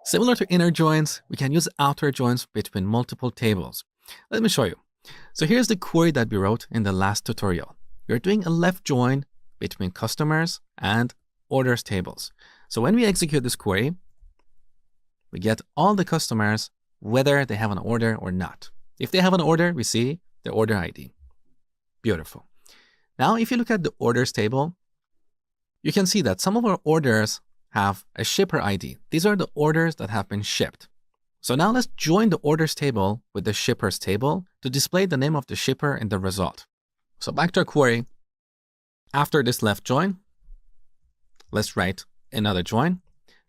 Similar to inner joins, we can use outer joins between multiple tables. Let me show you. So here's the query that we wrote in the last tutorial. We're doing a left join between customers and orders tables. So when we execute this query, we get all the customers, whether they have an order or not. If they have an order, we see the order ID. Beautiful. Now, if you look at the orders table, you can see that some of our orders have a shipper ID. These are the orders that have been shipped. So now let's join the orders table with the shippers table to display the name of the shipper in the result. So back to our query. After this left join, let's write another join.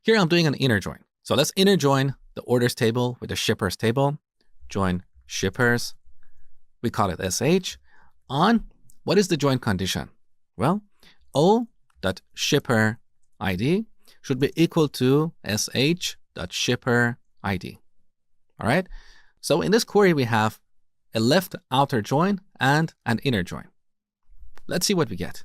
Here I'm doing an inner join. So let's inner join the orders table with the shippers table. Join shippers. We call it SH. On, what is the join condition? Well, O.shipper ID should be equal to sh.shipper ID. All right. So in this query, we have a left outer join and an inner join. Let's see what we get.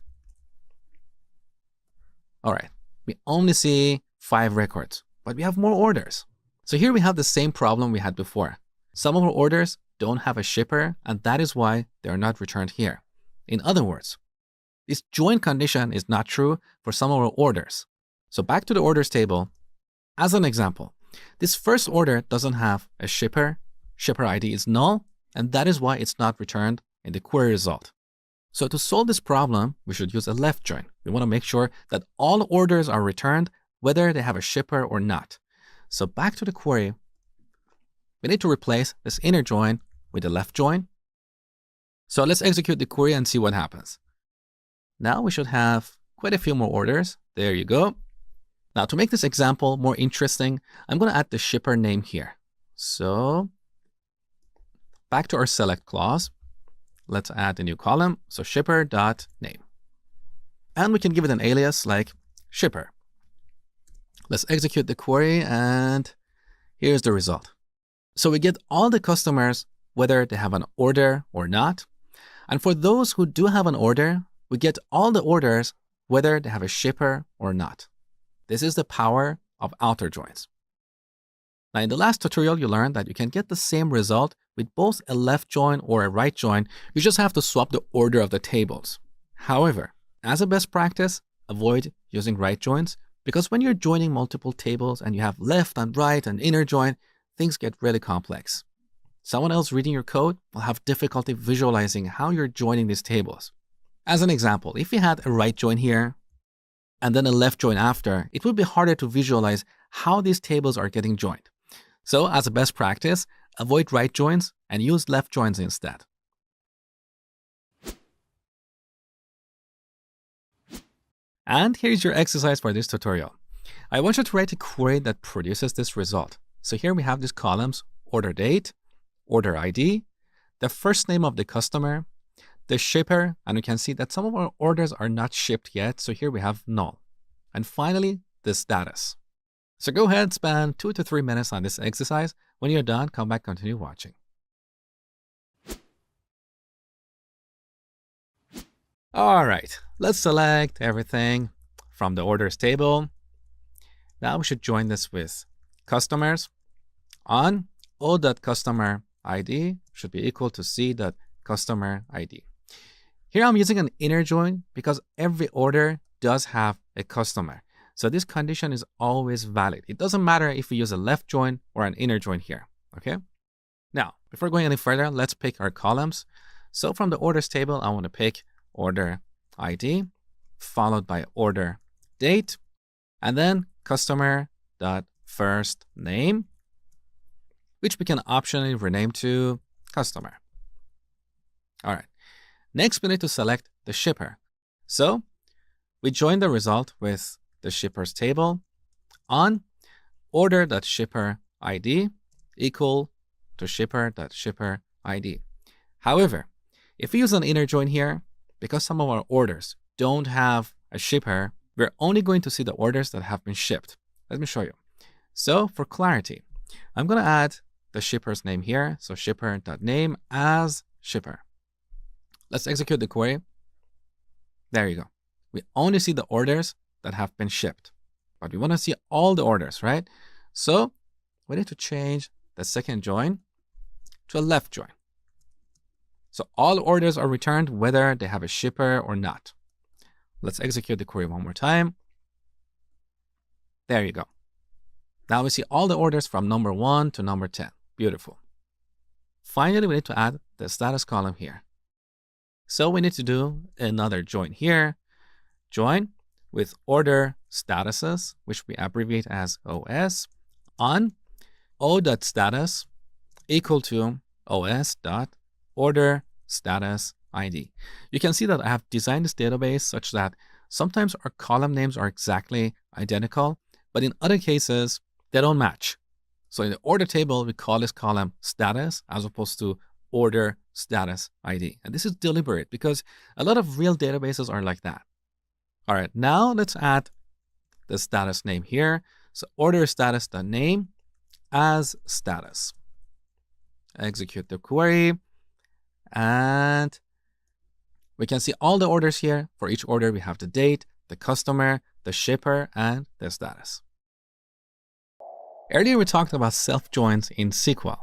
All right. We only see 5 records, but we have more orders. So here we have the same problem we had before. Some of our orders don't have a shipper, and that is why they are not returned here. In other words, this join condition is not true for some of our orders. So back to the orders table. As an example, this first order doesn't have a shipper. Shipper ID is null, and that is why it's not returned in the query result. So to solve this problem, we should use a left join. We want to make sure that all orders are returned, whether they have a shipper or not. So back to the query, we need to replace this inner join with a left join. So let's execute the query and see what happens. Now we should have quite a few more orders. There you go. Now to make this example more interesting, I'm going to add the shipper name here. So back to our select clause, let's add a new column. So shipper.name. And we can give it an alias like shipper. Let's execute the query and here's the result. So we get all the customers, whether they have an order or not. And for those who do have an order, we get all the orders, whether they have a shipper or not. This is the power of outer joins. Now, in the last tutorial, you learned that you can get the same result with both a left join or a right join. You just have to swap the order of the tables. However, as a best practice, avoid using right joins because when you're joining multiple tables and you have left and right and inner join, things get really complex. Someone else reading your code will have difficulty visualizing how you're joining these tables. As an example, if you had a right join here and then a left join after, it would be harder to visualize how these tables are getting joined. So as a best practice, avoid right joins and use left joins instead. And here's your exercise for this tutorial. I want you to write a query that produces this result. So here we have these columns: order date, order ID, the first name of the customer, the shipper, and you can see that some of our orders are not shipped yet. So here we have null. And finally, the status. So go ahead, spend 2 to 3 minutes on this exercise. When you're done, come back, continue watching. All right, let's select everything from the orders table. Now we should join this with customers. On O.customer ID should be equal to C.customer ID. Here I'm using an inner join because every order does have a customer. So this condition is always valid. It doesn't matter if we use a left join or an inner join here, okay? Now, before going any further, let's pick our columns. So from the orders table, I want to pick order ID, followed by order date, and then customer.first name, which we can optionally rename to customer. All right. Next, we need to select the shipper. So we join the result with the shippers table on order.shipper ID equal to shipper.shipper ID. However, if we use an inner join here, because some of our orders don't have a shipper, we're only going to see the orders that have been shipped. Let me show you. So for clarity, I'm going to add the shipper's name here. So shipper.name as shipper. Let's execute the query. There you go. We only see the orders that have been shipped, but we want to see all the orders, right? So we need to change the second join to a left join. So all orders are returned whether they have a shipper or not. Let's execute the query one more time. There you go. Now we see all the orders from number 1 to number 10. Beautiful. Finally, we need to add the status column here. So we need to do another join here. Join with order statuses, which we abbreviate as OS, on o.status equal to os.order status ID. You can see that I have designed this database such that sometimes our column names are exactly identical, but in other cases, they don't match. So in the order table, we call this column status as opposed to order status ID. And this is deliberate because a lot of real databases are like that. All right, now let's add the status name here. So order status.name as status. Execute the query, and we can see all the orders here. For each order, we have the date, the customer, the shipper, and the status. Earlier, we talked about self-joins in SQL.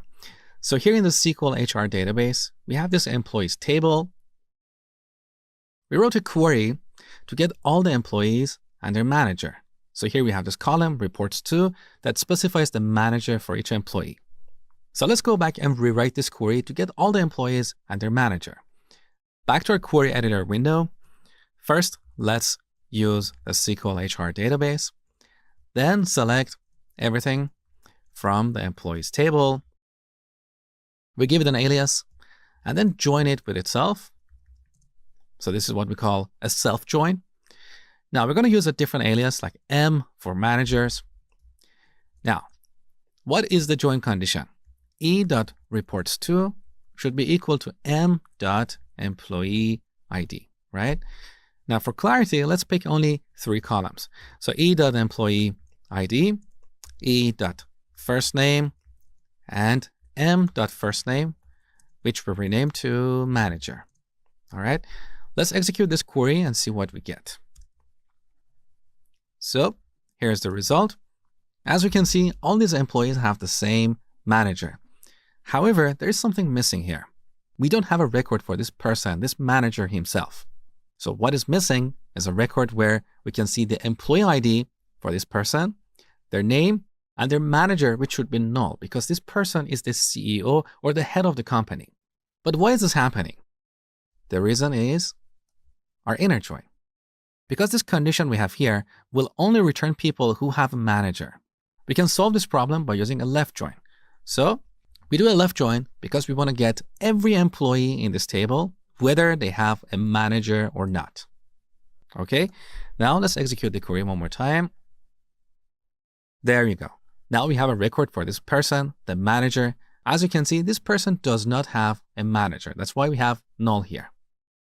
So here in the SQL HR database, we have this employees table. We wrote a query to get all the employees and their manager. So here we have this column, reports to, that specifies the manager for each employee. So let's go back and rewrite this query to get all the employees and their manager. Back to our query editor window. First, let's use the SQL HR database. Then select everything from the employees table. We give it an alias and then join it with itself. So this is what we call a self-join. Now we're going to use a different alias like M for managers. Now, what is the join condition? E.reports2 should be equal to M.employee ID, right? Now for clarity, let's pick only 3 columns. So E.employee ID, E.firstname, and M.firstname, which will rename to manager. All right, let's execute this query and see what we get. So here's the result. As we can see, all these employees have the same manager. However, there is something missing here. We don't have a record for this person, this manager himself. So what is missing is a record where we can see the employee ID for this person, their name, and their manager, which should be null because this person is the CEO or the head of the company. But why is this happening? The reason is our inner join. Because this condition we have here will only return people who have a manager. We can solve this problem by using a left join. So we do a left join because we want to get every employee in this table, whether they have a manager or not. Okay, now let's execute the query one more time. There you go. Now we have a record for this person, the manager. As you can see, this person does not have a manager. That's why we have null here.